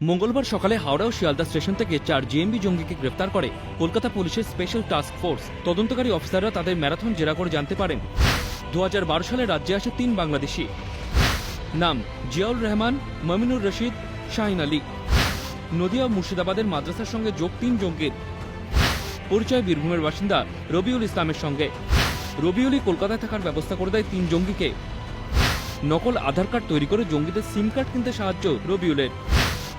মঙ্গলবার সকালে হাওড়া ও শিয়ালদা স্টেশন থেকে 4 জেএমবি জঙ্গিকে গ্রেফতার করে কলকাতা পুলিশের স্পেশাল টাস্ক ফোর্স। তদন্তকারী অফিসাররা তাদের ম্যারাথন জেরা করে জানতে পারেন 2012 সালে রাজ্যে আসে 3 বাংলাদেশি। নাম জিয়াউল রহমান, মমিনুর রশিদ, শাহিন আলী। নদিয়া ও মুর্শিদাবাদের মাদ্রাসার সঙ্গে যোগ 3 জঙ্গির। পরিচয় বীরভূমের বাসিন্দা রবিউল ইসলামের সঙ্গে। রবিউলই কলকাতায় থাকার ব্যবস্থা করে দেয় 3 জঙ্গিকে। নকল আধার কার্ড তৈরি করে জঙ্গিদের সিম কার্ড কিনতে সাহায্য রবিউলের।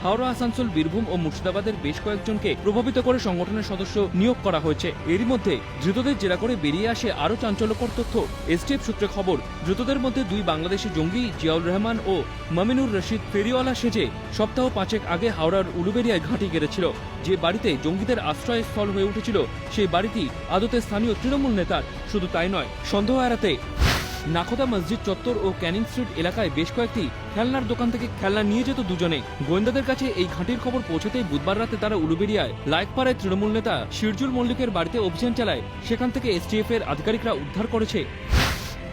হাওড়া, আসানসোল, বীরভূম ও মুর্শিদাবাদের বেশ কয়েকজনকে প্রভাবিত করে সংগঠনের সদস্য নিয়োগ করা হয়েছে। এরই মধ্যে ধৃতদের জেরা করে বেরিয়ে আসে আরও চাঞ্চল্যকর তথ্য। এসটিএফ সূত্রে খবর, ধৃতদের মধ্যে 2 বাংলাদেশি জঙ্গি জিয়াউল রহমান ও মমিনুর রশিদ ফেরিওয়ালা সেজে সপ্তাহ 5 আগে হাওড়ার উলুবেড়িয়ায় ঘাঁটি গেড়েছিল। যে বাড়িতে জঙ্গিদের আশ্রয়স্থল হয়ে উঠেছিল সেই বাড়িটি আদতে স্থানীয় তৃণমূল নেতার। শুধু তাই নয়, সন্দেহ এড়াতে নাখোদা মসজিদ চত্বর ও ক্যানিং স্ট্রিট এলাকায় বেশ কয়েকটি খেলনার দোকান থেকে খেলনা নিয়ে যেত দুজনে। গোয়েন্দাদের কাছে এই ঘাঁটির খবর পৌঁছতেই বুধবার রাতে তারা উলুবেড়িয়ায় লাইকপাড়ায় তৃণমূল নেতা শিরজুল মল্লিকের বাড়িতে অভিযান চালায়। সেখান থেকে এসটিএফ এর আধিকারিকরা উদ্ধার করেছে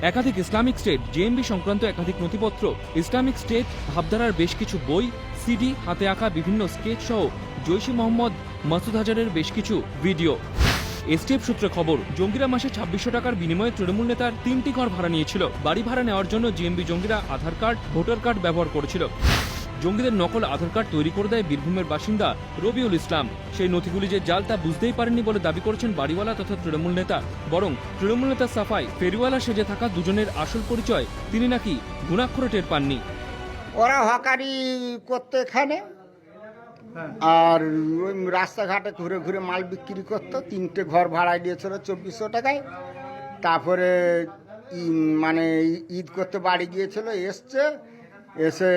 একাধিক ইসলামিক স্টেট জেএমবি সংক্রান্ত একাধিক নথিপত্র, ইসলামিক স্টেট ভাবধারার বেশ কিছু বই, সিডি, হাতে আঁকা বিভিন্ন স্কেচ সহ জৈশি মোহাম্মদ মাসুদ হাজারের বেশ কিছু ভিডিও। এসটিএফ সূত্রে খবর, জঙ্গিরা মাসে 2600 টাকার বিনিময়ে তৃণমূল নেতার 3টি ঘর ভাড়া নিয়েছিল। বাড়ি ভাড়া নেওয়ার জন্য জেএমবি জঙ্গিরা আধার কার্ড, ভোটার কার্ড ব্যবহার করেছিল। জঙ্গিদের নকল আধার কার্ড তৈরি করে দেয় বীরভূমের বাসিন্দা রবিউল ইসলাম। সেই নথিগুলি যে জাল তা বুঝতেই পারেননি বলে দাবি করেছেন বাড়িওয়ালা তথা তৃণমূল নেতা। বরং তৃণমূল নেতার সাফাই, ফেরিওয়ালা সেজে থাকা দুজনের আসল পরিচয় তিনি নাকি গুণাক্ষরে টের পাননি। ওরা হকারি করতো এখানে, আর ওই রাস্তাঘাটে ঘুরে ঘুরে মাল বিক্রি করতো। 3টে ঘর ভাড়ায় দিয়েছিল 2400 টাকায়। তারপরে মানে ঈদ করতে বাড়ি গিয়েছিল, এসে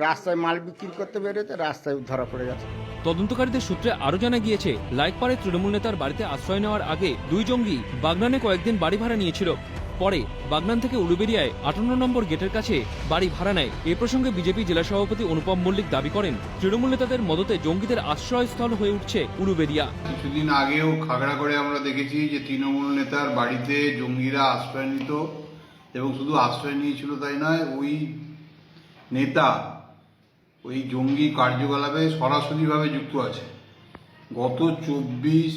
রাস্তায় মাল বিক্রি করতে বেরোতে রাস্তায় ধরা পড়ে গেছে। তদন্তকারীদের সূত্রে আরও জানা গিয়েছে, লাইকপাড়ায় তৃণমূল নেতার বাড়িতে আশ্রয় নেওয়ার আগে 2 জঙ্গি বাগনানে কয়েকদিন বাড়ি ভাড়া নিয়েছিল। পরে বাগনান থেকে উলুবেড়িয়ায় 58 নম্বর গেটের কাছে বাড়ি ভাড়া নেয়। এ প্রসঙ্গে বিজেপি জেলা সভাপতি অনুপম মল্লিক দাবি করেন, তৃণমূল নেতাদের মদতে জঙ্গিদের আশ্রয়স্থল হয়ে উঠছে উলুবেড়িয়া। কিছুদিন আগেও খাগড়াগড়ে আমরা দেখেছি যে তৃণমূল নেতার বাড়িতে জঙ্গিরা আশ্রয় নিত, এবং শুধু আশ্রয় নিয়েছিল তাই নয়, ওই নেতা ওই জঙ্গি কার্যকলাপে সরাসরিভাবে যুক্ত আছে। গত 24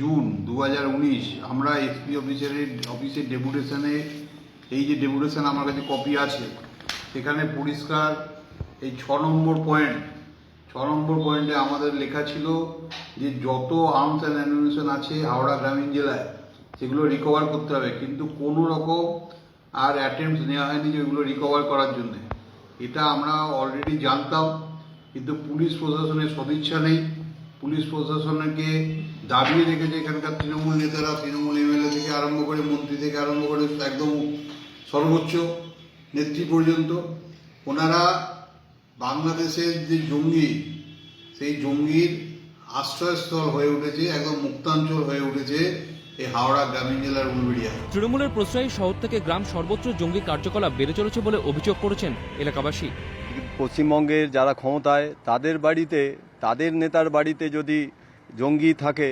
জুন 2019 আমরা এসপি অফিসের ডেপুটেশনে, এই যে ডেপুটেশন আমার কাছে কপি আছে, সেখানে পরিষ্কার এই 6 নম্বর পয়েন্টে আমাদের লেখা ছিল যে যত আর্মস অ্যান্ড অ্যামিউনিশন আছে হাওড়া গ্রামীণ জেলায় সেগুলো রিকভার করতে হবে, কিন্তু কোনো রকম আর অ্যাটেম্পট নেওয়া হয়নি যে ওইগুলো রিকভার করার জন্য। এটা আমরা অলরেডি জানতাম, কিন্তু পুলিশ প্রশাসনের সদিচ্ছা নেই। পুলিশ প্রশাসনকে দাবিয়ে রেখেছে এখানকার তৃণমূল নেতারা, তৃণমূল এমএলএ থেকে আরম্ভ করে, মন্ত্রী থেকে আরম্ভ করে একদম সর্বোচ্চ নেত্রী পর্যন্ত। ওনারা বাংলাদেশের যে জঙ্গি, সেই জঙ্গির আশ্রয়স্থল হয়ে উঠেছে, একদম মুক্তাঞ্চল হয়ে উঠেছে এই হাওড়া গ্রামীণ জেলার উলুবেড়িয়া। তৃণমূলের প্রশ্রয়ী শহর থেকে গ্রাম সর্বত্র জঙ্গি কার্যকলাপ বেড়ে চলেছে বলে অভিযোগ করেছেন এলাকাবাসী। পশ্চিমবঙ্গের যারা ক্ষমতায় তাদের বাড়িতে, তাদের নেতার বাড়িতে যদি জঙ্গি থাকে,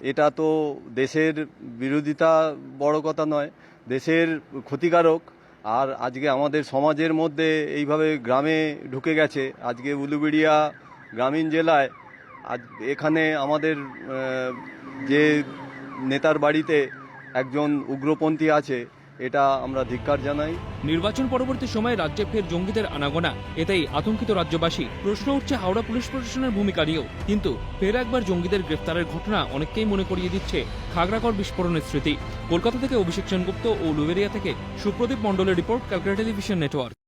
এটা তো দেশের বিরোধিতা বড় কথা নয়, দেশের ক্ষতিকারক। আর আজকে আমাদের সমাজের মধ্যে এইভাবে গ্রামে ঢুকে গেছে। আজকে উলুবেড়িয়া গ্রামীণ জেলায় এখানে আমাদের যে নেতার বাড়িতে একজন উগ্রপন্থী আছে, এটা আমরা ধিক্কার জানাই। নির্বাচন পরবর্তী সময়ে রাজ্যে ফের জঙ্গিদের আনাগোনা, এতেই আতঙ্কিত রাজ্যবাসী। প্রশ্ন উঠছে হাওড়া পুলিশ প্রশাসনের ভূমিকা নিয়েও। কিন্তু ফের একবার জঙ্গিদের গ্রেফতারের ঘটনা অনেককেই মনে করিয়ে দিচ্ছে খাগড়াগড় বিস্ফোরণের স্মৃতি। কলকাতা থেকে অভিষেক সেনগুপ্ত ও উলুবেড়িয়া থেকে সুপ্রদীপ মণ্ডলের রিপোর্ট, ক্যালকাটা টেলিভিশন নেটওয়ার্ক।